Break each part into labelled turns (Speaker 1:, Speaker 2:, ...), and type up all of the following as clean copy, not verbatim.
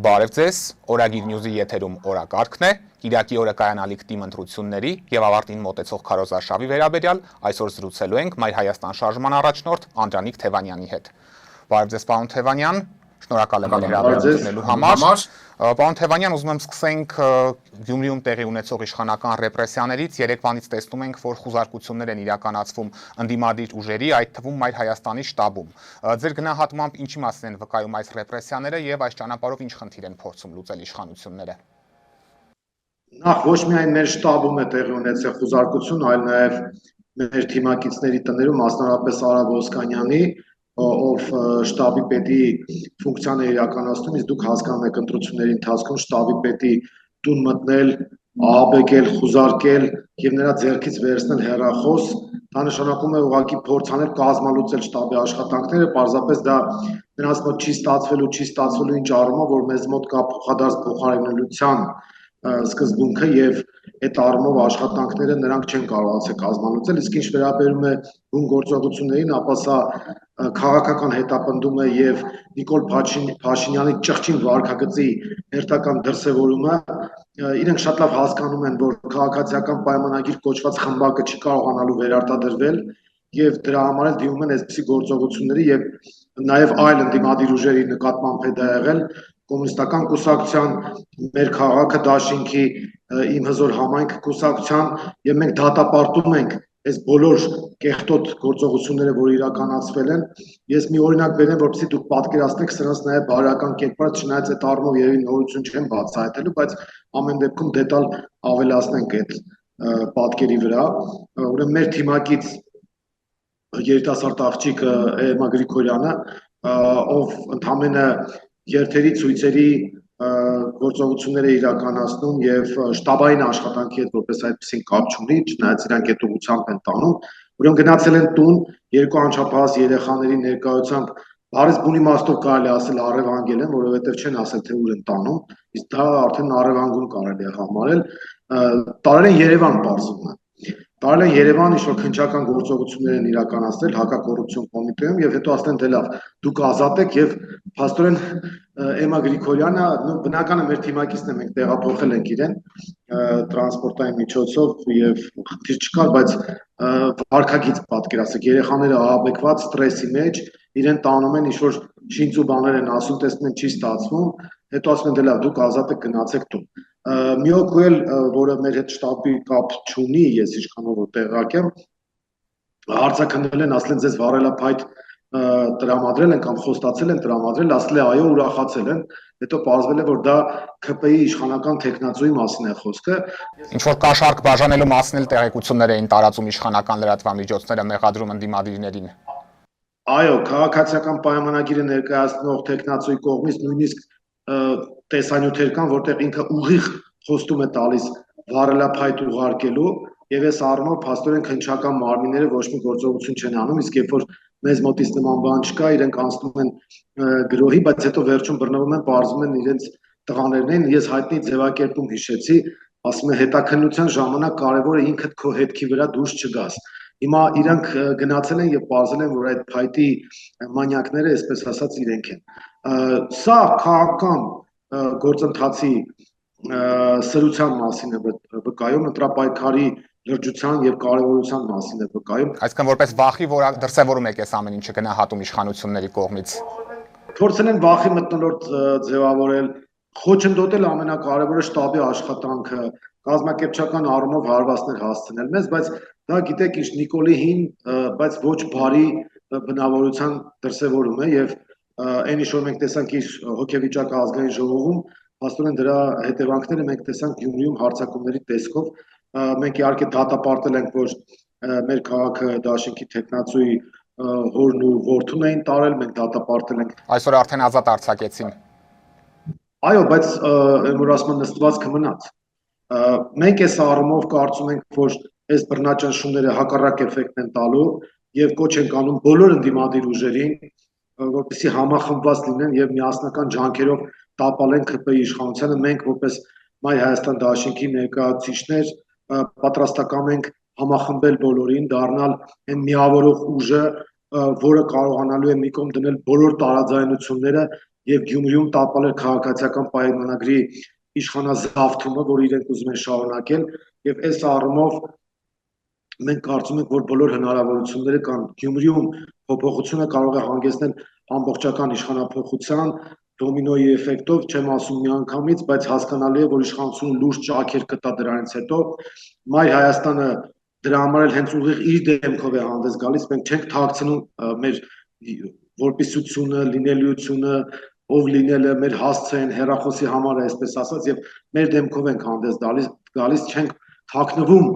Speaker 1: Բարև ձեզ, Օրագիր Նյուզի եթերում օրակարգն է, Կիրակի օրը կայանալիք թիմ ընտրությունների եւ ավարտին մոտեցող քարոզարշավի վերաբերյալ այսօր զրուցելու ենք Մայր Հայաստան շարժման առաջնորդ Անդրանիկ Թևանյանի հետ։ Բարև ձեզ, պարոն Թևանյան, շնորհակալ եմ հրավերությունելու համար։ Պարոն Թևանյան, ուզում եմ սկսենք Գյումրիում տեղի ունեցող իշխանական ռեպրեսիաներից, երեկվանից տեսնում ենք, որ խուզարկություններ են իրականացվում ընդդիմադիր ուժերի, այդ թվում Մայր Հայաստանի շտաբում։ Ձեր գնահատմամբ ինչի մասին են վկայում այս ռեպրեսիաները եւ այս ճանապարհով ինչ խնդիր են փորձում լուծել իշխանությունները։
Speaker 2: Նախ ոչ միայն մեր շտաբում է տեղի ունեցել խուզարկություն, այլ նաեւ մեր թիմակիցների տներում, մասնավորապես Արա Ոսկանյանի, ով շտաբի պետի ֆունկցիան է իրականացնում, իսկ դուք հասկանում եք ընտրությունների ընթացքում շտաբի պետի տուն մտնել, ահաբեկել, խուզարկել եւ նրա ձեռքից վերցնել հեռախոս, դա նշանակում է ուղղակի փորձանել կազմալուծել շտաբի աշխատանքները, պարզապես դա նրանց մոտ չի ստացվելու ինչ առումով, որ մեզ մոտ կա փոխադարձ փոխարինելիության սկզբունքը եւ այդ առումով աշխատանքները նրանք չեն կարողացել կազմալուծել, իսկ ինչ վերաբերում է բուն գործողություններին, ապա սա քաղաքական հետապնդում է եւ Նիկոլ Փաշինյանի ճղճին վարքագծի հերթական դրսևորումը, իրենք շատ լավ հասկանում են, որ քաղաքացիական պայմանագիր կոչված խմբակը չի կարողանալու վերարտադրվել եւ դրա համար էլ դիմում են այսպիսի գործողությունների եւ նաեւ այլ ընդդիմադիր ուժերի նկատմամբ է դա եղել Կոմունիստական կուսակցության, մեր քաղաքը դաշինքի, իմ հզոր համայնքը կուսակցության եւ մենք դատապարտում ենք այս բոլոր կեղտոտ գործողությունները, որ իրականացվել են։ Ես մի օրինակ բերեմ, որպեսզի դուք պատկերացնեք սրանց նաեւ բարոյական կերպար, չնայած այդ առումով երևի նորություն չեն բացահայտելու, բայց ամեն դեպքում դետալ ավելացնենք այդ պատկերի վրա։ Ուրեմն մեր թիմակից երիտասարդ աղջիկը Էմմա Գրիգորյանը, ով ընդամենը երթերի ցույցերի գործողություններ է իրականացնում եւ շտաբային աշխատանքի հետ որպես այդպեսին կապ չունի, չնայած իրանք այդ ուղղությամբ են տանում, ուրեմն գնացել են տուն երկու անչափահաս երեխաների ներկայությամբ, բարես բուն իմաստով կարելի ասել առևանգել են, որովհետեւ չեն ասել թե ուր են տանում, իսկ դա արդեն առևանգում կարելի է համարել, տարել են Երևան պարզվում է։ Տարել են Երևան ինչ-որ քննչական գործողություններ են իրականացնել հակակոռուպցիոն կոմիտեում եւ հետո ասեն դե լավ դուք ազատ եք եւ փաստորեն Էմմա Գրիգորյանը բնականը մեր թիմակիցն է մենք տեղափոխել ենք իրեն տրանսպորտային միջոցով եւ խնդիր չկար բայց վարքագիծ պատկերացրեք երեխաները ահաբեկված ստրեսի մեջ իրեն տանում են ինչ-որ շինծ ու բաներ են ասում տեսնում են չի ստացվում հետո ասում են դե լավ դուք ազատ եք գնացեք տուն մի օգու էլ, որը մեր հետ շտաբի կապ չունի, ես ինչքանով որ տեղակ եմ, հարցաքննել են, ասել են ձեզ վառելափայտ տրամադրել են կամ խոստացել են տրամադրել, ասել է այո, ուրախացել են, հետո պարզվել է, որ դա ՔՊ-ի իշխանական տեխնացուի մասին է խոսքը։
Speaker 1: Ինչ որ կաշառք բաժանելու մասին էլ տեղեկություններ էին տարածում իշխանական լրատվամիջոցները մեղադրում ընդդիմադիրներին։
Speaker 2: Այո, քաղաքացիական պայմանագիրը ներկայացնող տեխնացուի կողմից նույնիսկ տեսանյութեր կան, որտեղ ինքը ուղիղ խոստում է տալիս վառելափայտ ուղարկելու եւ այս առումով փաստորեն քննչական մարմինները ոչ մի գործողություն չեն անում, իսկ երբ որ մեզ մոտից նման բան չկա, իրենք անցնում են գրոհի, բայց հետո վերջում բռնվում են, բարձում են իրենց տղաներն են, ես հայտնի ձևակերպում հիշեցի, ասում է հետաքննության ժամանակ կարևոր է ինքդ քո հետքի վրա դուրս չգաս։ Հիմա իրանք գնացել են եւ պարզել են, որ այդ փայտի մանյակները, այսպես ասած, իրենք են։ Սա քաղաքական գործընթացի սրության մասին է վկայում, ընտրապայքարի լրջության եւ կարեւորության մասին է վկայում։
Speaker 1: Այսինքն որպես վախի, որ դրսևորում եք այս ամեն ինչը գնահատում իշխանությունների կողմից։
Speaker 2: Փորձել են վախի մթնոլորտ ձևավորել, խոչընդոտել ամենակարևորը շտաբի աշխատանքը, կազմակերպչական առումով հարվածներ հասցնել մեզ, բայց դա գիտեք ինչ Նիկոլի հին, բայց ոչ բարի բնավորության դրսևորում է եւ այն ինչ որ մենք տեսանք իր հոգեվիճակը ազգային ժողովում, փաստորեն դրա հետևանքները մենք տեսանք Գյումրիում հարձակումների տեսքով, մենք իհարկե դատապարտել ենք, որ մեր քաղաքը դաշինքի տեխնացուի հորն ու որդուն էին տարել, մենք դատապարտել ենք։
Speaker 1: Այսօր արդեն ազատ արձակեցին։
Speaker 2: Այո, բայց որ ասում են նստվածքը մնաց։ Մենք այս առումով կարծում ենք, որ այս բռնաճնշումները հակառակ էֆեկտ են տալու եւ կոչ ենք անում բոլոր ընդդիմադիր ուժերին, որպեսզի համախմբված լինեն եւ միասնական ջանքերով տապալեն ՔՊ-ի իշխանությանը, մենք որպես Մայր Հայաստան դաշինքի ներկայացուցիչներ պատրաստական ենք համախմբել բոլորին, դառնալ այն միավորող ուժը, որը կարողանալու է մի կողմ դնել բոլոր տարաձայնությունները եւ Գյումրիում տապալել քաղաքացիական պայմանագրի իշխանազավթումը, որ իրենք ուզում են շարունակել, եւ այս առումով մենք կարծում ենք, որ բոլոր հնարավորությունները կան Գյումրիում փոփոխությունը կարող է հանգեցնել ամբողջական իշխանափոխության դոմինոյի էֆեկտով, չեմ ասում միանգամից, բայց հասկանալի է, որ իշխանությունը լուրջ ճաքեր կտա դրանից հետո։ Մայր Հայաստանը դրա համար էլ հենց ուղիղ իր դեմքով է հանդես գալիս, մենք չենք թաքցնում մեր որպիսությունը, լինելիությունը, ով լինելը մեր հասցեն, հերախոսի համար է, այսպես ասած, եւ մեր դեմքով ենք հանդես գալիս, չենք թաքնվում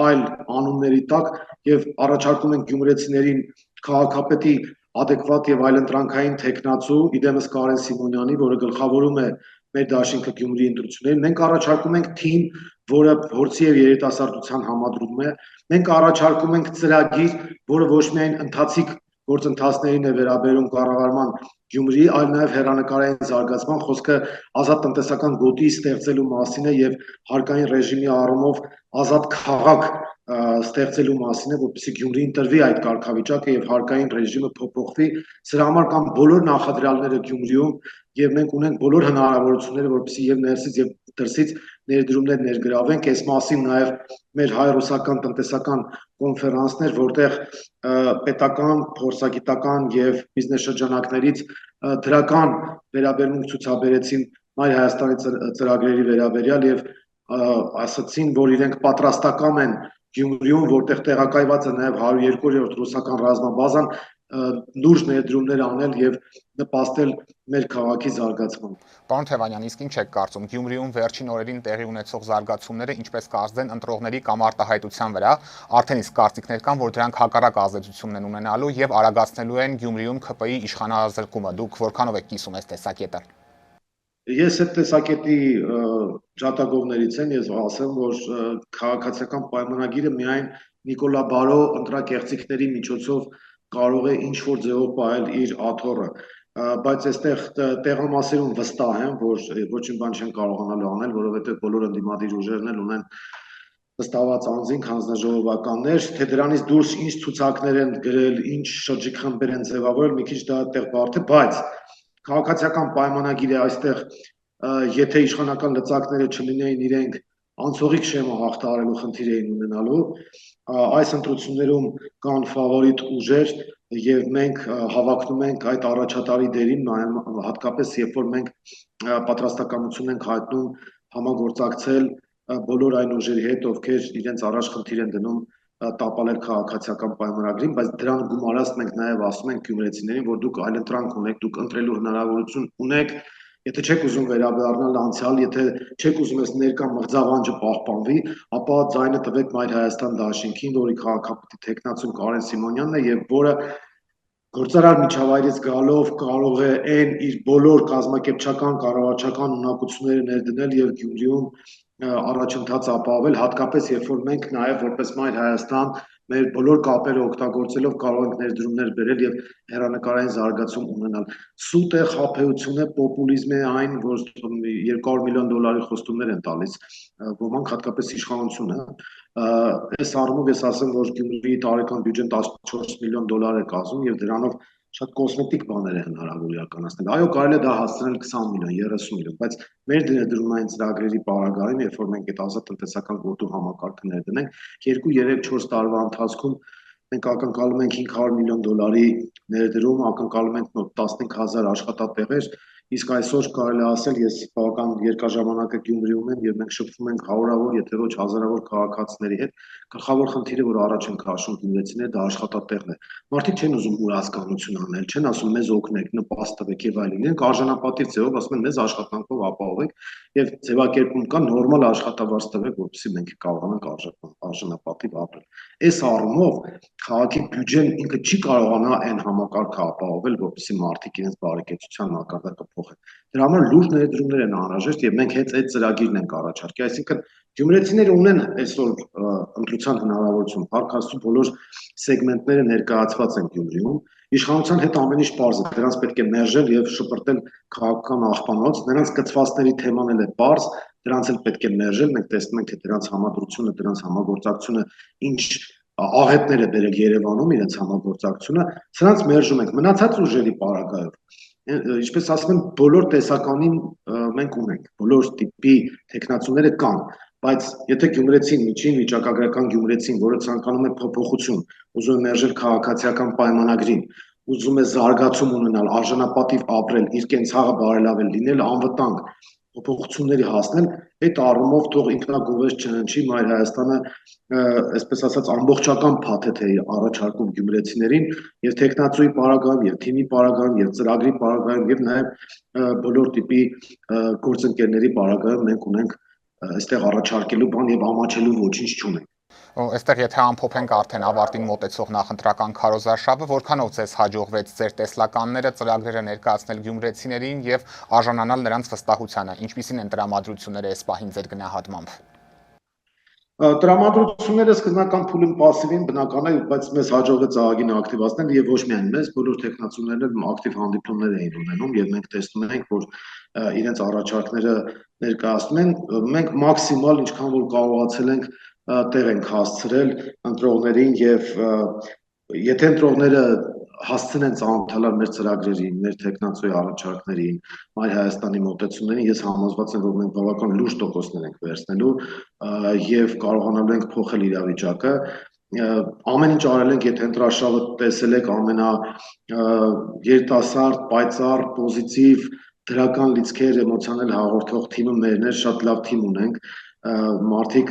Speaker 2: այլ անունների տակ եւ առաջարկում ենք գյումրեցիներին քաղաքապետի adekvat եւ այլընտրանքային տեխնացու, իդեմս Կարեն Սիմոնյանի, որը գլխավորում է մեր դաշինքը Գյումրիի ընտրություններին, մենք առաջարկում ենք թիմ, որը փորձի եւ երիտասարդության համադրում է, մենք առաջարկում ենք ծրագիր, որը ոչ միայն ընթացիկ գործընթացներին է վերաբերում կառավարման Գյումրիի, այլ նաեւ հերանեկարային զարգացման, խոսքը ազատ տնտեսական գոտի ստեղծելու մասին է եւ հարկային ռեժիմի առումով ազատ քաղաք ստեղծելու մասին է, որպեսզի Գյումրիին տրվի այդ կարգավիճակը եւ հարկային ռեժիմը փոփոխվի։ Սրա համար կան բոլոր նախադրյալները Գյումրիում եւ մենք ունենք բոլոր հնարավորությունները, որպեսզի եւ ներսից եւ դրսից ներդրումներ ներգրավենք, այս մասին նաեւ մեր հայ-ռուսական տնտեսական կոնֆերանսներ, որտեղ պետական, փորձագիտական եւ բիզնես շրջանակներից դրական վերաբերմունք ցուցաբերեցին Մայր Հայաստանի ծրագրերի վերաբերյալ եւ ասացին, որ իրենք պատրաստական են Գյումրիում, որտեղ տեղակայված է նաև 102-րդ ռուսական ռազմաբազան, լուրջ ներդրումներ անել եւ նպաստել մեր քաղաքի զարգացմանը։
Speaker 1: Պարոն Թևանյան, իսկ ինչ եք կարծում, Գյումրիում վերջին օրերին տեղի ունեցող զարգացումները ինչպես կազդեն ընտրողների կամ արտահայտության վրա, արդեն իսկ կարծիքներ կան, որ դրանք հակառակ ազդեցություն են ունենալու եւ արագացնելու են Գյումրիում ՔՊ-ի իշխանազրկումը։ Դուք որքանով եք կիսում այս տեսակետը։
Speaker 2: Ես այդ տեսակետի ջատագովներից եմ, ես ասեմ, որ քաղաքացիական պայմանագիրը միայն Նիկոլա Բարո ընտրակեղծիքների միջոցով կարող է ինչ-որ ձևով պահել իր աթոռը, բայց այստեղ տեղամասերում վստահ եմ, որ ոչինչ բան չեն կարողանալու անել, որովհետև բոլոր ընդդիմադիր ուժերն էլ ունեն վստահված անձինք, հանձնաժողովականներ, թե դրանից դուրս ինչ ցուցակներ են գրել, ինչ շրջիկխմբեր են ձևավորել, մի քիչ դա այդտեղ բարդ է, բայց քաղաքացիական պայմանագիրը այստեղ եթե իշխանական լծակները չլինեին իրենք անցողիկ շեմը հաղթահարելու խնդիր էին ունենալու, այս ընտրություններում կան ֆավորիտ ուժեր եւ մենք հավակնում ենք այդ առաջատարի դերին, հատկապես երբ որ մենք պատրաստակամություն ենք հայտնում համագործակցել բոլոր այն ուժերի հետ, ովքեր իրենց առաջ խնդիր են դնում տապալել քաղաքացիական պայմանագրին, բայց դրան գումարած մենք նաև ասում ենք գյումրեցիներին, որ դուք այլընտրանք ունեք, դուք ընտրելու հնարավորություն ունեք, եթե չեք ուզում վերադառնալ անցյալ, եթե չեք ուզում այս ներկա մղձավանջը պահպանվի, ապա ձայնը տվեք Մայր Հայաստան դաշինքին, որի քաղաքապետի տեխնացուն Կարեն Սիմոնյանն է եւ որը գործարար միջավայրից գալով կարող է այն իր բոլոր կազմակերպչական, կառավարչական ունակությունները ներդնել եւ Գյումրիում առաջընթաց ապահովել, հատկապես երբ որ մենք նաև որպես Մայր Հայաստան մեր բոլոր կապերը օգտագործելով կարող ենք ներդրումներ բերել եւ հերանեկարային զարգացում ունենալ։ Սուտ է, խաբեություն է, պոպուլիզմ է այն, որ $200 միլիոն խոստումներ են տալիս ոմանք, հատկապես իշխանությունը։ Այս առումով ես ասեմ, որ Գյումրիի տարեկան բյուջեն $14 միլիոն է կազմում եւ դրանով շատ կոսմետիկ բաներ է հնարավոր իրականացնել։ Այո, կարելի է դա հասցնել 20 միլիոն, 30 միլիոն, բայց մեր ներդրումային ծրագրերի պարագայում, երբ որ մենք այդ ազատ տնտեսական գոտու համակարգը ներդնենք, 2-3-4 տարվա ընթացքում մենք ակնկալում ենք $500 միլիոն ներդրում, ակնկալում ենք մոտ 15,000 աշխատատեղեր, իսկ այսօր կարելի է ասել, ես բավական երկար ժամանակ է Գյումրիում եմ եւ մենք շփվում ենք հարյուրավոր, եթե ոչ հազարավոր քաղաքացիների հետ, գլխավոր խնդիրը, որ առաջ են քաշում գյումրեցիները, դա աշխատատեղն է։ Մարդիկ չեն ուզում հուրասկանություն անել, չեն ասում մեզ օգնեք, նպաստ տվեք եւ այլն։ Իրենք արժանապատիվ ձևով ասում են մեզ աշխատանքով ապահովեք եւ ձևակերպում կա նորմալ աշխատավարձ տվեք, որպեսզի մենք կարողանանք արժանապատիվ ապրել։ Այս առումով քաղաքի բյուջեն ինքը չի կարողանա այն համակարգը ապահովել, որպեսզի մարդիկ իրենց բարեկեցության մակարդակը փոխեն։ Դրա համար լուրջ ներդրումներ են անհրաժեշտ եւ մենք հետ այդ ծրագիրն ենք առաջարկի, այսինքն գյումրեցիները ունեն այսօր ընտրության հնարավորություն, փառքաստու բոլոր սեգմենտները ներկայացված են Գյումրիում, իշխանության հետ ամեն ինչ պարզ է, դրանց պետք է մերժել եւ շպրտել քաղաքական աղբանոց, նրանց կցվածների թեման էլ է պարզ, դրանց էլ պետք է մերժել, մենք տեսնում ենք թե դրանց համադրությունը, դրանց համագործակցությունը ինչ աղետներ է բերել Երևանում իրենց համագործակցությունը, սրանց մերժում ենք, մնացած ուժերի պարագայով ինչպես ասում են, բոլոր տեսականին մենք ունենք, բոլոր տիպի տեխնացուները կան, բայց եթե գյումրեցին, միջին վիճակագրական գյումրեցին, որը ցանկանում է փոփոխություն, ուզում է մերժել քաղաքացիական պայմանագրին, ուզում է զարգացում ունենալ, արժանապատիվ ապրել, իր կենցաղը բարելավել, լինել անվտանգ, փոփոխությունների հասնել, այդ առումով թող ինքնագովեզ չհնչի Մայր Հայաստանը, այսպես ասած, ամբողջական փաթեթ է առաջարկում գյումրեցիներին եւ տեխնացուի պարագայում, եւ թիմի պարագայում, եւ ծրագրի պարագայում, եւ նաեւ բոլոր տիպի գործընկերների պարագայում մենք ունենք այստեղ առաջարկելու բան եւ ամաչելու ոչինչ չունենք։
Speaker 1: Այստեղ եթե ամփոփենք արդեն ավարտին մոտեցող նախընտրական քարոզարշավը, որքանով ձեզ հաջողվեց ձեր տեսլականները, ծրագրերը ներկայացնել գյումրեցիներին եւ արժանանալ նրանց վստահությանը, ինչպիսին են տրամադրությունները այս պահին ձեր գնահատմամբ։
Speaker 2: Տրամադրությունները սկզբնական փուլին պասիվին բնական է, բայց մեզ հաջողվեց ԱԱԳ-ին ակտիվացնել եւ ոչ միայն մեզ, բոլոր տեխնացուներն ակտիվ հանդիպումներ էին ունենում եւ մենք տեսնում ենք, որ իրենց առաջարկները ներկայացնում են, մենք մաքսիմալ ինչքան որ կարողացել ենք տեղ ենք հասցրել ընտրողներին եւ եթե ընտրողները հասցնեն ծանոթանալ մեր ծրագրերին, մեր տեխնացուի առաջարկներին, Մայր Հայաստանի մոտեցումներին, ես համոզված եմ, որ մենք բավական լուրջ տոկոսներ ենք վերցնելու եւ կարողանալու ենք փոխել իրավիճակը։ Ամեն ինչ արել ենք, եթե ընտրաշավը տեսել եք, ամենա երիտասարդ, պայծառ, պոզիտիվ, դրական լիցքեր, էմոցիանել հաղորդող թիմը մերն է, շատ լավ թիմ ունենք, մարդիկ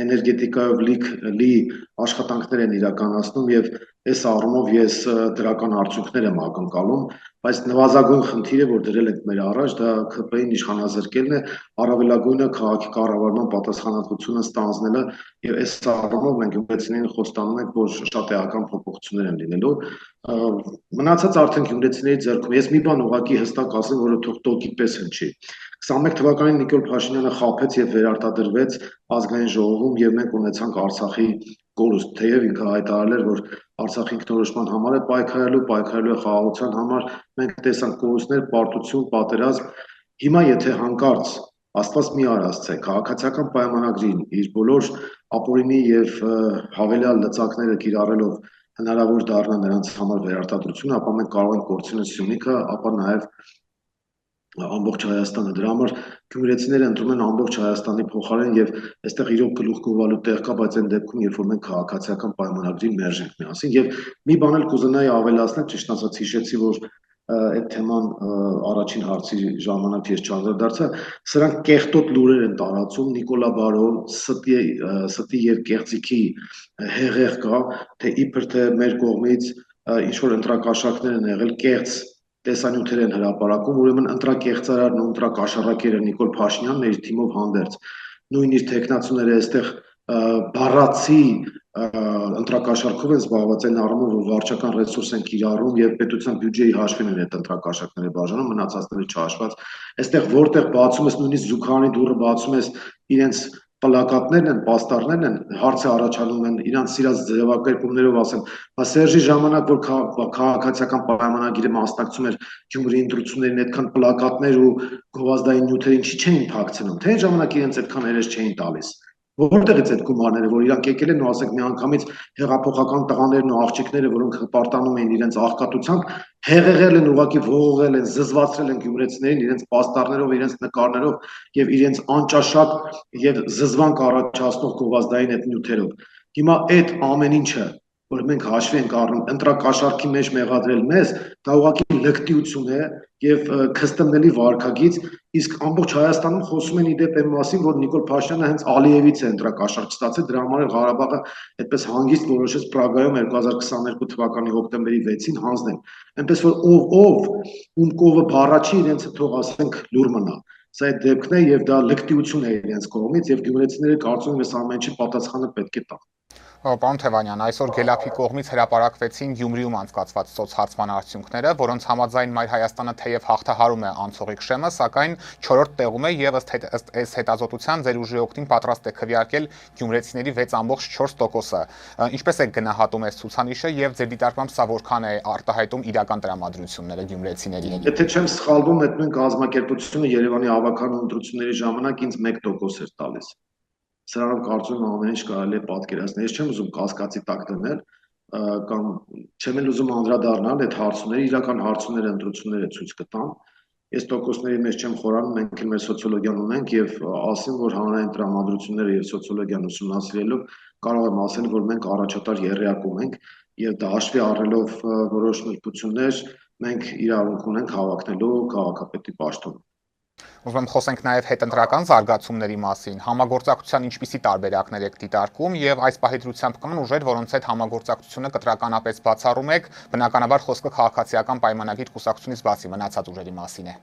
Speaker 2: էներգետիկայով լի աշխատանքներ են իրականացնում եւ այս առումով ես դրական արդյունքներ եմ ակնկալում, բայց նվազագույն խնդիրը, որ դրել ենք մեր առաջ, դա ՔՊ-ին իշխանազրկելն է, առավելագույնը քաղաքի կառավարման պատասխանատվությունը ստանձնելը եւ այս առումով մենք գյումրեցիներին խոստանում ենք, որ շատ էական փոփոխություններ են լինելու։ Մնացած արդեն գյումրեցիների ձեռքում ես մի բան ուղղակի հստակ ասեմ, որը թող տոկի պես հնչի։ 21 թվականին Նիկոլ Փաշինյանը խաբեց եւ վերարտադրվեց ազգային ժողովում եւ մենք ունեցանք Արցախի կորուստ, թեև ինքը հայտարարել էր, որ Արցախի ինքնորոշման համար է պայքարելու է խաղաղության համար, մենք տեսանք կորուստներ, պարտություն, պատերազմ։ Հիմա եթե հանկարծ Աստված մի արածցե քաղաքացիական պայմանագրին իր բոլոր ապօրինի եւ հավելյալ լծակները կիրառելով հնարավոր դառնա նրանց համար վերարտադրությունը, ապա մենք կարող ենք կորցնել Սյունիքը, ապա նաեւ ամբողջ Հայաստանը։ Դրա համար գյումրեցիները ընտրում են ամբողջ Հայաստանի փոխարեն եւ այստեղ իրոք գլուխ գովալու տեղ կա, բայց այն դեպքում, երբ որ մենք քաղաքացիական պայմանագրին մերժենք միասին եւ մի բան էլ կուզենայի ավելացնել, ճիշտ ասած հիշեցի, որ այդ թեման առաջին հարցի ժամանակ ես չանդրադարձա, սրանք կեղտոտ լուրեր են տարածում, Նիկոլա Բարոն ստի երկեղծիքի հեղեղ կա, թե իբր թե մեր կողմից ինչ որ ընտրակաշառքներ են եղել կեղծ տեսանյութեր են հրապարակում, ուրեմն ընտրակեղծարարն ու ընտրակաշառակերը Նիկոլ Փաշինյանն իր թիմով հանդերձ, նույն իր տեխնացուները այստեղ բառացի ընտրակաշառքով են զբաղված այն առումով, որ վարչական ռեսուրս են կիրառում եւ պետության բյուջեի հաշվին են այդ ընտրակաշառքները բաժանում, մնացածները չհաշված։ Այստեղ որտեղ բացում ես նույնիսկ զուգարանի դուռը բացում ես իրենց պլակատներն են, պաստառներն են, հարց է առաջանում են իրանց սիրած ձևակերպումներով ասեմ, բա Սերժի ժամանակ, որ քաղաքացիական պայմանագիրը մասնակցում էր Գյումրի ընտրություններին, այդքան պլակատներ ու գովազդային նյութեր ինչի չէին փակցնում, թե այն ժամանակ իրենց այդքան երես չէին տալիս։ Որտեղից այդ գումարները, որ իրանք եկել են ու ասենք միանգամից հեղափոխական տղաներն ու աղջիկները, որոնք հպարտանում էին իրենց աղքատությամբ, հեղեղել են, ուղղակի ողողել են, զզվացրել են գյումրեցիներին իրենց պաստառներով, իրենց նկարներով եւ իրենց անճաշակ եւ զզվանք առաջացնող գովազդային այդ նյութերով։ Հիմա այդ ամեն ինչը, որ մենք հաշվի ենք առնում ընտրակաշառքի մեջ մեղադրել մեզ, դա ուղղակի լկտիություն է եւ քստմնելի վարքագիծ, իսկ ամբողջ Հայաստանում խոսում են իդեպ այն մասին, որ Նիկոլ Փաշինյանը հենց Ալիևից է ընտրակաշառք ստացել, դրա համար էլ Ղարաբաղը այդպես հանգիստ որոշեց Պրագայում 2022 թվականի հոկտեմբերի 6-ին հանձնել։ Այնպես որ ով ում կովը բառաչի իրենցը թող ասենք լուր մնա։ Սա այդ դեպքն է եւ դա լկտիություն է իրենց կողմից եւ գյումրեցիները կարծում եմ այս ամեն ինչի պատասխանը պետք է տան։
Speaker 1: Պարոն Թևանյան, այսօր Գելափի կողմից հրապարակվեցին Գյումրիում անցկացված սոցհարցման արդյունքները, որոնց համաձայն Մայր Հայաստանը թեև հաղթահարում է անցողիկ շեմը, սակայն 4-րդ տեղում է եւ ըստ այս հետազոտության ձեր ուժի օգտին պատրաստ է քվեարկել գյումրեցիների 6.4%-ը։ Ինչպես եք գնահատում այս ցուցանիշը եւ ձեր դիտարկմամբ սա որքան է արտահայտում իրական տրամադրությունները գյումրեցիների։
Speaker 2: Եթե չեմ սխալվում, այդ նույն կազմակերպությունը Երևանի ավականու ընտրությունների ժամանակ ինձ 1% էր տալիս։ Սրանով կարծում եմ ամեն ինչ կարելի է պատկերացնել։ Ես չեմ ուզում կասկածի տակ դնել, կամ չեմ էլ ուզում անդրադառնալ այդ հարցումների, իրական հարցումները ընտրությունները ցույց կտան։ Այս տոկոսների մեջ չեմ խորանում, մենք էլ մեր սոցիոլոգիան ունենք եւ ասեմ, որ հանրային տրամադրությունները եւ սոցիոլոգիան ուսումնասիրելով կարող եմ ասել, որ մենք առաջատար եռյակում ենք եւ դա հաշվի առնելով որոշ նրբություններ մենք իրավունք ունենք հավակնելու քաղաքապետի պաշտոն։
Speaker 1: Ուզում եմ խոսենք նաև հետընտրական զարգացումների մասին, համագործակցության ինչպիսի տարբերակներ եք դիտարկում եւ այս պահի կան ուժեր, որոնց հետ համագործակցությունը կտրականապես բացառում եք, բնականաբար խոսքը քաղաքացիական պայմանագիր կուսակցությունից բացի մնացած ուժերի մասին է։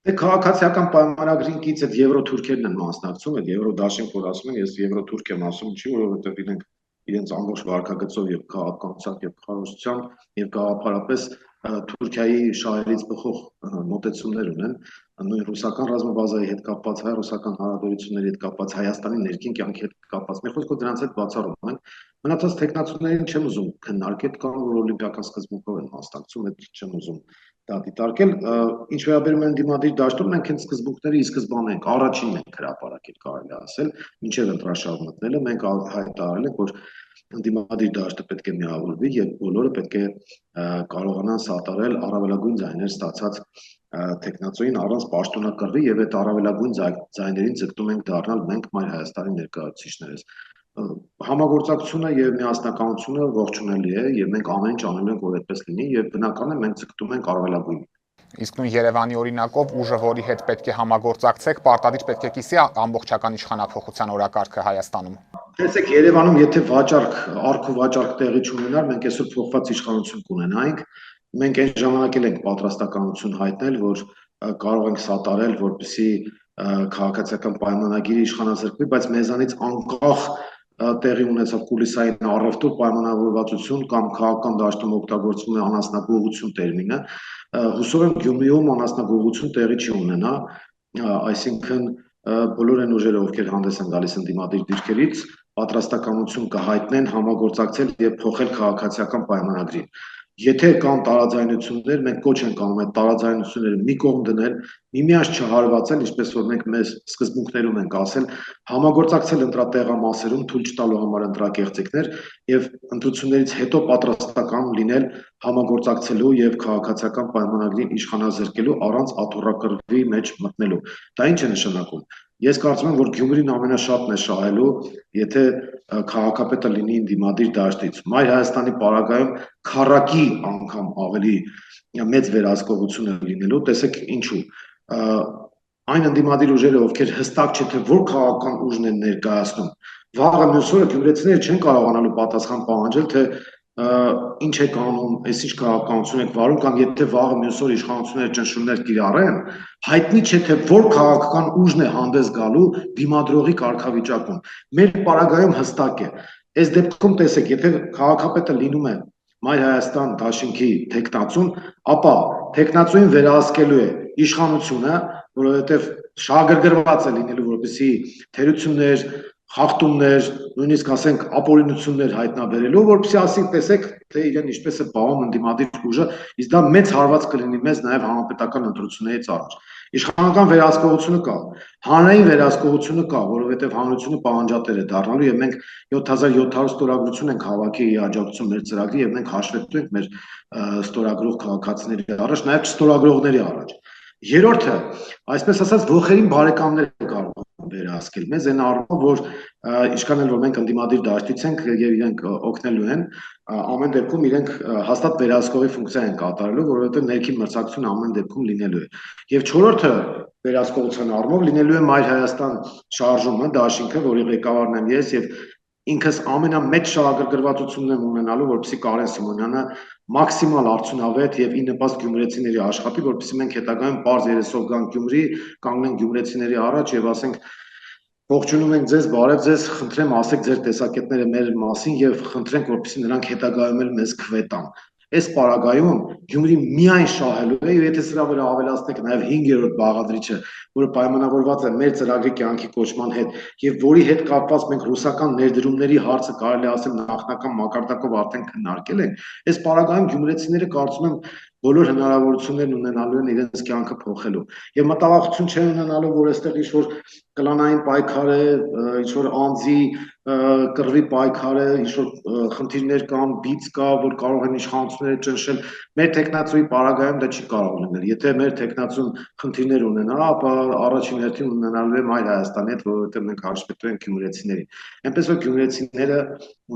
Speaker 2: Դե քաղաքացիական պայմանագրին կից այդ եվրոթուրքերն են մասնակցում, այդ եվրոդաշինք որ ասում են, ես եվրոթուրք եմ ասում, չի, որովհետեւ իրենք իրենց ամբողջ վարկագծով եւ քաղաքականությամբ եւ քարոզությամբ եւ գաղափարապես Թուրքիայի շահերից բխող մոտեցումներ ունեն, նույն ռուսական ռազմաբազայի հետ կապված, հայ-ռուսական հարաբերությունների հետ կապված, Հայաստանի ներքին կյանքի հետ կապված, մի խոսքով դրանց հետ բացառում են։ Մնացած տեխնացուներին չեմ ուզում քննարկել, կան որ օլիմպիական սկզբունքով են մասնակցում, այդ չեմ ուզում դա դիտարկել, ինչ վերաբերում է ընդդիմադիր դաշտում, մենք հենց սկզբունքների ի սկզբանե ենք, առաջինն ենք հրապարակել, կարելի է ասել, մինչև ընտրաշարժ մտնելը մենք հայտարարել ենք, որ ընդդիմադիր դաշտը պետք է միավորվի եւ բոլորը պետք է կարողանան սատարել առավելագույն ձայներ ստացած տեխնացուին առանց պաշտոնակրվի եւ այդ առավելագույն ձայներին ձգտում ենք դառնալ մենք Մայր Հայաստանի ներկայացուցիչներս։ Համագործակցությունը եւ միասնականությունը ողջունելի է եւ մենք ամեն ինչ անելու ենք, որ այդպես լինի եւ բնական է մենք ձգտում ենք առավելագույն։
Speaker 1: Իսկ նույն Երևանի օրինակով ուժը, որի հետ պետք է համագործակցեք, պարտադիր պետք է կիսի ամբողջական իշխանափոխության օրակարգը Հայաստանում։
Speaker 2: Տեսեք, Երևանում եթե վաճառք, արք ու վաճառք տեղի չունենար, մենք այսօր փոխված իշխանություն կունենայինք։ Մենք այն ժամանակ էլ ենք պատրաստականություն հայտնել, որ կարող ենք սատարել, որպեսզի քաղաքացիական պայմանագիրը իշխանազրկվի, բայց մեզանից անկախ տեղի ունեցավ կուլիսային առևտուր, պայմանավորվածություն կամ քաղաքական դաշտում օգտագործվում է անասնագողություն տերմինը, հուսով եմ Գյումրիում անասնագողություն տեղի չի ունենա, այսինքն բոլոր այն ուժերը, ովքեր հանդես են գալիս ընդդիմադիր դիրքերից, պատրաստականություն կհայտնեն համագործակցել եւ փոխել քաղաքացիական պայմանագրին։ Եթե կան տարաձայնություններ, մենք կոչ ենք անում այդ տարաձայնությունները մի կողմ դնել, միմյանց չհարվածել, ինչպես որ մենք մեզ սկզբունքներում ենք ասել, համագործակցել ընտրատեղամասերում, թույլ չտալու համար ընտրակեղծիքներ եւ ընտրություններից հետո պատրաստական լինել համագործակցելու եւ քաղաքացիական պայմանագրին իշխանազրկելու առանց աթոռակռվի մեջ մտնելու։ Դա ինչ է նշանակում։ Ես կարծում եմ, որ Գյումրին ամենաշատն է շահելու, եթե քաղաքապետը լինի ընդդիմադիր դաշտից։ Մայր Հայաստանի պարագայում քառակի անգամ ավելի մեծ վերահսկողություն է լինելու, տեսեք ինչու։ Այն ընդդիմադիր ուժերը, ովքեր հստակ չէ թե որ քաղաքական ուժն են ներկայացնում, վաղը մյուս օրը գյումրեցիները չեն կարողանալու պատասխան պահանջել, թե ինչ եք անում, այս ինչ քաղաքականություն եք վարում, կամ եթե վաղը մյուս օր իշխանությունները ճնշումներ կիրառեն, հայտնի չէ թե որ քաղաքական ուժն է հանդես գալու դիմադրողի կարգավիճակում։ Մեր պարագայում հստակ է։ Այս դեպքում տեսեք, եթե քաղաքապետը լինում է Մայր Հայաստան դաշինքի տեխնացուն, ապա տեխնացուին վերահսկելու է իշխանությունը, որովհետև շահագրգռված է լինելու, որպեսզի թերություններ, խախտումներ, նույնիսկ ասենք ապօրինություններ հայտնաբերելու, որպեսզի ասի, տեսեք, թե իրեն ինչպես է պահում ընդդիմադիր ուժը, իսկ դա մեծ հարված կլինի մեզ նաև համապետական ընտրություններից առաջ։ Իշխանական վերահսկողությունը կա, հանրային վերահսկողությունը կա, որովհետև հանրությունը պահանջատեր է դառնալու եւ մենք 7700 ստորագրություն ենք հավաքի աջակցություն մեր ծրագրի եւ մենք հաշվետու ենք մեր ստորագրող քաղաքացիների առաջ, նաեւ չստորագրողների առաջ։ Երրորդը, այսպես ասած, ողերին բարեկամներ են կարող վերահսկել մեզ այն առումով, որ ինչքան էլ որ մենք ընդդիմադիր դաշտից ենք եւ իրենք օգնելու են, ամեն դեպքում իրենք հաստատ վերահսկողի ֆունկցիա են կատարելու, որովհետեւ ներքին մրցակցությունը ամեն դեպքում լինելու է։ Եվ չորրորդը վերահսկողության առումով լինելու է Մայր Հայաստան շարժումը, դաշինքը, որի ղեկավարն եմ ես եւ ինքս ամենամեծ շահագրգռվածությունն եմ ունենալու, որպեսզի Կարեն Սիմոնյանը մաքսիմալ արդյունավետ եւ ի նպաստ գյումրեցիների աշխատի, որպեսզի մենք հետագայում բարձ երեսով գանք Գյումրի, կանգնենք գյումրեցիների առաջ եւ ասենք ողջունում ենք ձեզ, բարև ձեզ, խնդրեմ ասեք ձեր տեսակետները մեր մասին եւ խնդրենք, որպեսզի նրանք հետագայում էլ մեզ քվետան։ Այս պարագայում Գյումրի միայն շահելու է, եւ եթե սրա վրա ավելացնենք նաեւ 5-րդ բաղադրիչը, որը պայմանավորված է մեր ծրագրի կյանքի կոչման հետ եւ որի հետ կապված մենք ռուսական ներդրումների հարցը կարելի ասել նախնական մակարդակով արդեն քննարկել ենք, այս պարագայում գյումրեցիները կարծում եմ բոլոր հնարավորություններն ունենալու են իրենց կյանքը փոխելու։ Եվ մտավախություն չեն ունենալու, որ այստեղ ինչ-որ կլանային պայքար է, ինչ-որ անձի կռվի պայքար է, ինչ-որ խնդիրներ կան, բիծ կա, որ կարող են իշխանությունները ճնշել։ Մեր տեխնացուի պարագայում դա չի կարող լինել։ Եթե մեր տեխնացուն խնդիրներ ունենա, ապա առաջին հերթին ունենալու է Մայր Հայաստանի հետ, որովհետև մենք հաշվետու ենք գյումրեցիներին։ Այնպես որ գյումրեցիները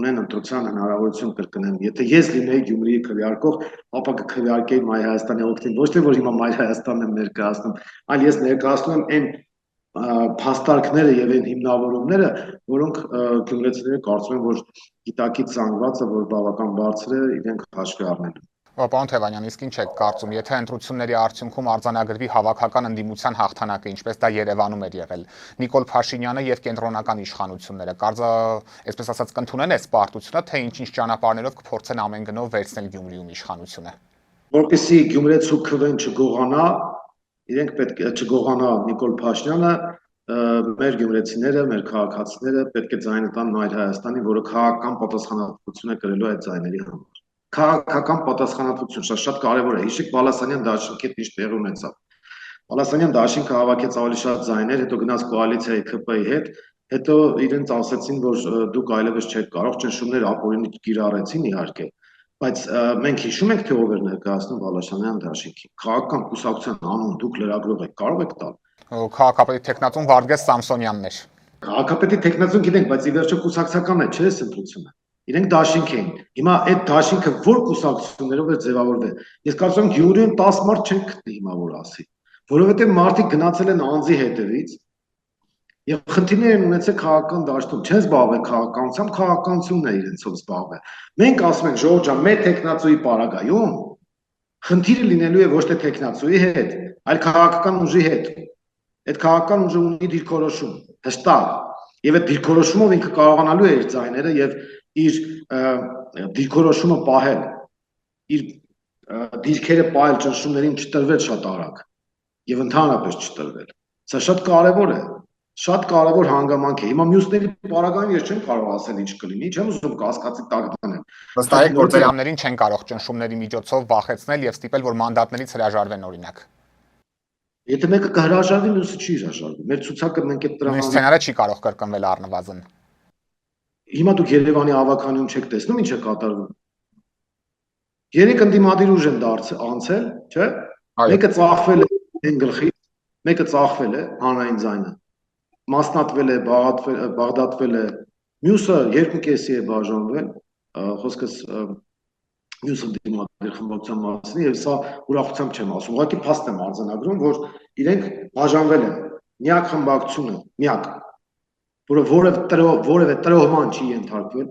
Speaker 2: ունեն ընտրության հնարավորություն կրկնեմ։ Եթե ես լինեի Գյումրիի քվեարկող, ապա կքվեարկեի Մայր Հայաստանի օգտին, ոչ թե որ հիմա Մայր Հայաստանն եմ ներկայացնում, այլ ես ներկայացնում եմ այն փաստարկները եւ այն հիմնավորումները, որոնք գյումրեցիները կարծում են, որ գիտակից զանգվածը, որ բավական բարձր է, իրենք հաշվի առնելու։
Speaker 1: Պարոն Թևանյան, իսկ ինչ եք կարծում, եթե ընտրությունների արդյունքում արձանագրվի հավաքական ընդդիմության հաղթանակը, ինչպես դա Երևանում էր եղել, Նիկոլ Փաշինյանը եւ կենտրոնական իշխանությունները, այսպես ասած, կընդունեն այս պարտությունը, թե ինչ-ինչ ճանապարհներով կփորձեն ամեն գնով վերցնել Գյումրիում իշխանությունը։
Speaker 2: Որպեսզի գյումրեցու քվեն չգողանա, իրենք պետք է չգողանա Նիկոլ Փաշինյանը, մեր գյումրեցիները, մեր քաղաքացիները պետք է ձայնը տան Մայր Հայաստանի, որը քաղաքական պատասխանատվություն է կրելու այդ ձայների համար։ Քաղաքական պատասխանատվություն շատ կարևոր է։ Հիշեք Բալասանյան դաշինքի հետ ինչ տեղի ունեցավ։ Բալասանյան դաշինքը հավաքեց ավելի շատ ձայներ, հետո գնաց կոալիցիայի ԿՊ-ի հետ, հետո իրենց ասացին, որ դուք այլևս չեք կարող, ճնշումներ ապօրինի կիրառեցին իհարկե, բայց մենք հիշում ենք թե ով էր ներկայացնում Բալասանյան դաշինքին։ Քաղաքական կուսակցության անուն դուք լրագրող եք, կարող եք տալ։
Speaker 1: Քաղաքապետի տեխնատուն Վարգես Սամսոնյանն էր։
Speaker 2: Քաղաքապետի տեխնատուն գիտենք, բայց ի վերջո կուսակցական է, չէ՞ այս ընտրությունը։ Իրենք դաշինք էին։ Հիմա այդ դաշինքը որ կուսակցություններով է ձևավորվել։ Ես կարծում եմ Գյումրիում 10 մարդ չեն գտնի հիմա որ ասի, որովհետև մարդիկ գնացել են անձի հետևից եւ խնդիրներ են ունեցել քաղաքական դաշտում, չեն զբաղվել քաղաքականությամբ, քաղաքականությունն է իրենցով զբաղվել։ Մենք ասում ենք ժողովուրդ ջան, մեր տեխնացուի պարագայում խնդիրը լինելու է ոչ թե տեխնացուի հետ, այլ քաղաքական ուժի հետ։ Այդ քաղաքական ուժը ունի դիրքորոշում, հստակ, եւ այդ դիրքորոշումով ինքը կարողանալու է իր ձայները եւ իր դիրքորոշումը պահել, իր դիրքերը պահել, ճնշումներին չտրվել շատ արագ եւ ընդհանրապես չտրվել։ Սա շատ կարևոր հանգամանք է։ Հիմա մյուսների պարագայում ես չեմ կարող ասել ինչ կլինի, չեմ ուզում կասկածի տակ դնել։
Speaker 1: Վստահ որ ծերամներին չեն կարող ճնշումների միջոցով վախեցնել եւ ստիպել, որ մանդատներից հրաժարվեն օրինակ։
Speaker 2: Եթե մեկը կհրաժարվի, մյուսը չի հրաժարվի։ Մեր ցուցակը մենք այդ
Speaker 1: Նույն սցենարը չի կարող կրկնվել առնվազն։
Speaker 2: Հիմա դուք Երևանի ավականիում չեք տեսնում ինչ է կատարվում։ 3 ընդդիմադիր ուժ են անցել, չէ՞։ Մեկը ծախվել է այն գլխի, մեկը ծախվել է հանրային ձայնը։ Մասնատվել է, բաղդատվել է, մյուսը 2.5-ի է բաժանվել, խոսքս մյուս ընդդիմադիր խմբակցության մասին եւ սա ուրախությամբ չեմ ասում, ուղղակի փաստ եմ արձանագրում, որ իրենք բաժանվել են, միակ խմբակցությունը, միակ, որը որևէ տրոհման չի ենթարկվել,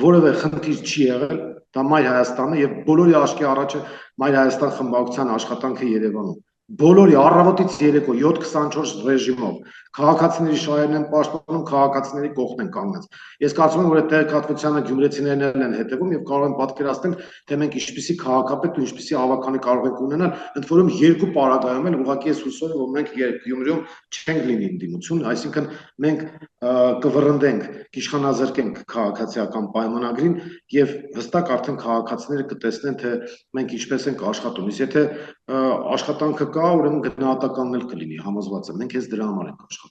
Speaker 2: որևէ խնդիր չի եղել, դա Մայր Հայաստանը եւ բոլորի աչքի առաջ է Մայր Հայաստան խմբակցության աշխատանքը Երևանում։ Բոլորի առավոտից երեկո 7-24 ռեժիմով քաղաքացիների շահերն են պաշտպանում, քաղաքացիների կողքն են կանգնած։ Ես կարծում եմ, որ այդ տեղեկատվությանը գյումրեցիներն են հետևում եւ կարող են պատկերացնել, թե մենք ինչպիսի քաղաքապետ ու ինչպիսի ավականի կարող ենք ունենալ, ընդ որում երկու պարագայում էլ ուղղակի ես հուսով եմ, որ մենք Գյումրիում չենք լինի ընդդիմություն, այսինքն մենք կվռնդենք, կիշխանազրկենք քաղաքացիական պայմանագրին եւ հստակ արդեն քաղաքացիները կտեսնեն, թե մենք ինչպես ենք աշխատում։ Իսկ եթե աշխատանքը կա, ուրեմն գնահատականն էլ կլինի, համոզված եմ, մենք հենց դրա համար ենք աշխատում։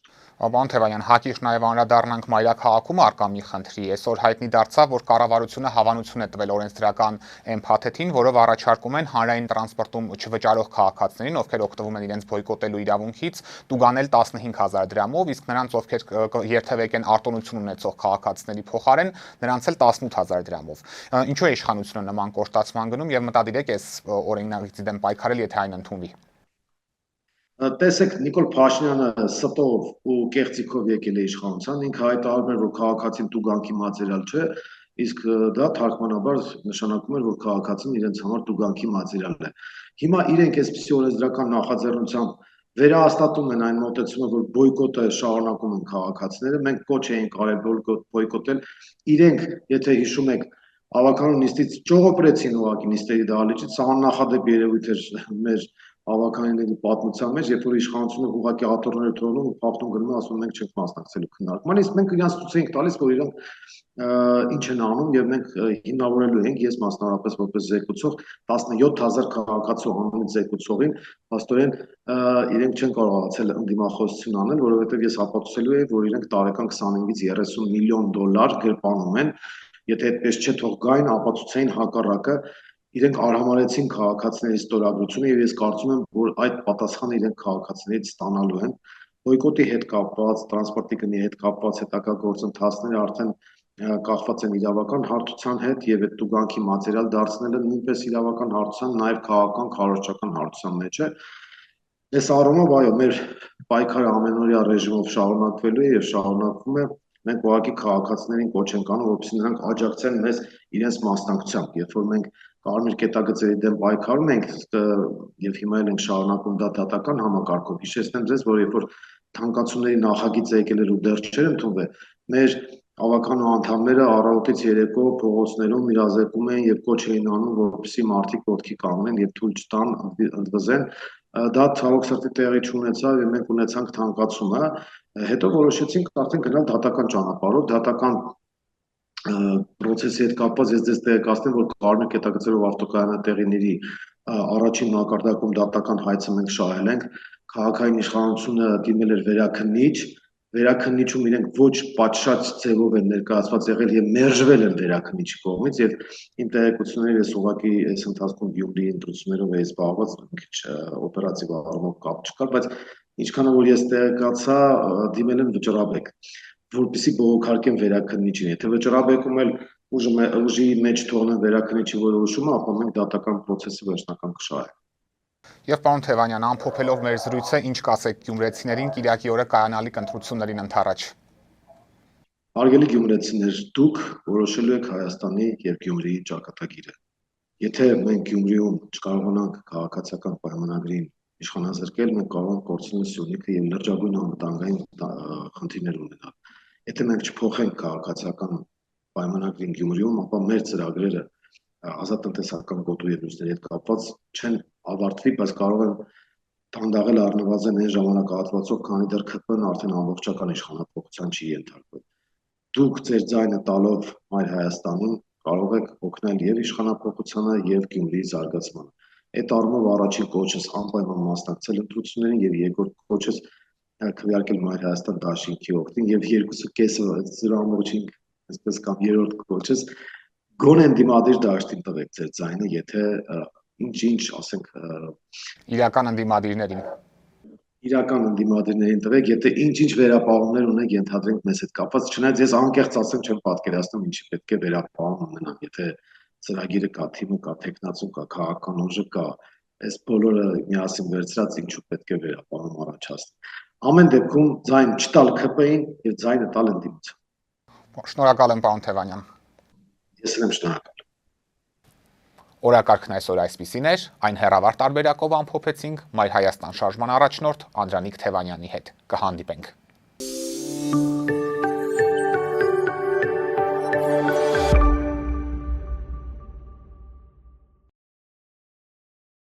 Speaker 1: Պարոն Թևանյան, հակիրճ նաև անդրադառնանք մայրաքաղաքում արկա մի խնդրի։ Այսօր հայտնի դարձավ, որ կառավարությունը հավանություն է տվել օրենսդրական այն փաթեթին, որով առաջարկում են հանրային տրանսպորտում չվճարող քաղաքացիներին, ովքեր օգտվում են իրենց բոյկոտելու իրավունքից, տուգանել 15,000 դրամով, իսկ նրանց, ովքեր երթևեկեն արտոնություն ունեցող քաղաքացիների փոխարեն, նրանց էլ 18,000 դրամով։ Ինչու է իշխանությունը նման կոշտացման գնում եւ մտադիր եք այս օրինագծի դեմ պայքարել, եթե այն ընդունվի։
Speaker 2: Տեսեք, Նիկոլ Փաշինյանը ստով ու կեղծիքով եկել է իշխանության, ինքը հայտարարում էր, որ քաղաքացին տուգանքի մատերիալ չէ, իսկ դա թարգմանաբար նշանակում էր, որ քաղաքացին իրենց համար տուգանքի մատերիալ է։ Հիմա իրենք այսպիսի օրենսդրական նախաձեռնությամբ վերահաստատում են այն մոտեցումը, որ բոյկոտը շարունակում են քաղաքացիները, մենք կոչ էինք արել բոյկոտել, իրենք, եթե հիշում եք, ավականու նիստից ճողոպրեցին ուղղակի նիստերի դահլիճից, սա աննախադեպ երևույթ էր մեր ավականիների պատմության մեջ, երբ որ իշխանությունը ուղղակի աթոռները թողնում ու փախնում գնում, ասում մենք չենք մասնակցելու քննարկման, իսկ մենք իրենց ցույց ենք տալիս, որ իրենք ինչ են անում եւ մենք հիմնավորելու ենք, ես մասնավորապես որպես զեկուցող 17000 քաղաքացու անունից զեկուցողին, փաստորեն իրենք չեն կարողացել ընդդիմախոսություն անել, որովհետեւ ես ապացուցելու եմ, որ իրենք տարեկան 25-ից 30 միլիոն դոլար գրպանում են, եթե այդպես չէ, թող գային ապացուցեին հակառակը, իրենք արհամարհեցին քաղաքացիների ստորագրությունը եւ ես կարծում եմ, որ այդ պատասխանը իրենք քաղաքացիներից ստանալու են։ Բոյկոտի հետ կապված, տրանսպորտի գնի հետ կապված հետագա գործընթացները արդեն կախված են իրավական հարթության հետ եւ այդ տուգանքի մատերիալ դարձնելը նույնպես իրավական հարթության, նաեւ քաղաքական քարոզչական հարթության մեջ է։ Այս առումով այո, մեր պայքարը ամենօրյա ռեժիմով շարունակվելու է եւ շարունակվում է։ Մենք ուղղակի քաղաքացիներին կոչ ենք անում, որպեսզի նրանք աջակցեն մեզ իրենց մասնակցությամբ։ Երբ որ մենք կարմիր կետագծերի դեմ պայքարում ենք եւ հիմա էլ ենք շարունակում դա դատական համակարգով, հիշեցնեմ ձեզ, որ երբ որ թանկացումների նախագիծը եկել էր ու դեռ չէր ընդունվել, մեր ավականու անդամները առավոտից երեկո փողոցներում իրազեկում էին եւ կոչ էին անում, որպեսզի մարդիկ ոտքի կանգնեն եւ թույլ չտան ընդվզեն։ Դա ցավոք սրտի տեղի չունեցավ եւ մենք ունեցանք թանկացումը, հետո որոշեցինք արդեն գնալ դատական ճանապարհով, դատական process-ի հետ կապված ես ձեզ տեղեկացնեմ, որ կարմիր կետագծերով ավտոկայանատեղիների առաջին մակարդակում դատական հայցը մենք շահել ենք, քաղաքային իշխանությունը դիմել էր վերաքննիչում իրենք ոչ պատշաճ ձևով են ներկայացված եղել եւ մերժվել են վերաքննիչի կողմից եւ իմ տեղեկությունները ես ուղղակի այս ընթացքում Գյումրիի ընտրություններով էի զբաղված, քիչ օպերատիվ առումով կապ չկար, բայց ինչքանով որ ես տեղեկացա, դիմել են վճռաբեկ, որպեսզի բողոքարկեն վերաքննիչին։ Եթե վճռաբեկում էլ ուժի մեջ թողնեն վերաքննիչի որոշումը, ապա մենք դատական process-ը վերջնական կշահենք։
Speaker 1: Եվ պարոն Թևանյան, ամփոփելով մեր զրույցը, ինչ կասեք գյումրեցիներին Կիրակի օրը կայանալիք ընտրություններին ընդառաջ։
Speaker 2: Հարգելի գյումրեցիներ, դուք որոշելու եք Հայաստանի եւ Գյումրիի ճակատագիրը։ Եթե մենք Գյումրիում չկարողանանք քաղաքացիական պայմանագրին իշխանազրկել, մենք կարող ենք կորցնել Սյունիքը եւ լրջագույն անվտանգային խնդիրներ ունենալ։ Եթե մենք չփոխենք քաղաքացիական պայմանագրին Գյումրիում, ապա մեր ծրագրերը ազատ տնտեսական գոտու եւ մյուսների հետ կապված չեն ավարտվի, բայց կարող են տանդաղել առնվազն այն ժամանակահատվածով, քանի դեռ ԿՊ-ն արդեն ամբողջական իշխանապողության չի ենթարկվել։ Դուք ձեր ձայնը տալով Մայր Հայաստանին կարող եք օգնել եւ իշխանապողությանը եւ Գյումրիի զարգացմանը։ Այդ առումով առաջին կոչս անպայման մասնակցել ընտրություններին եւ երկրորդ կոչս քվեարկել Մայր Հայաստան դաշինքի օգտին եւ երկուսը կեսը զրամուռջին, այսպես կամ երրորդ կոչս գոնե ընդդիմադիր դաշտին տվեք ձեր ձայնը, եթե ինչ ասենք
Speaker 1: իրական ընդդիմադիրներին
Speaker 2: տվեք, եթե ինչ վերապահումներ ունենք, ենթադրենք մեզ հետ կապված, չնայած ես անկեղծ ասեմ, չեմ պատկերացնում ինչի պետք է վերապահում ունենան, եթե ծրագիրը կա, թիմը կա, տեխնացու կա, քաղաքական ուժը կա, այս բոլորը միասին վերցրած ինչու պետք է վերապահում առաջացնի։ Ամեն դեպքում ձայն չտալ ԿՊ-ին եւ ձայնը տալ ընդդիմության։
Speaker 1: Շնորհակալ եմ, պարոն Թևանյան։
Speaker 2: Ես եմ շնորհակալ։
Speaker 1: Օրակարգն այսօր այսպիսին էր, այն հեռավար տարբերակով ամփոփեցինք Մայր Հայաստան շարժման առաջնորդ Անդրանիկ Թևանյանի հետ։ Կհանդիպենք։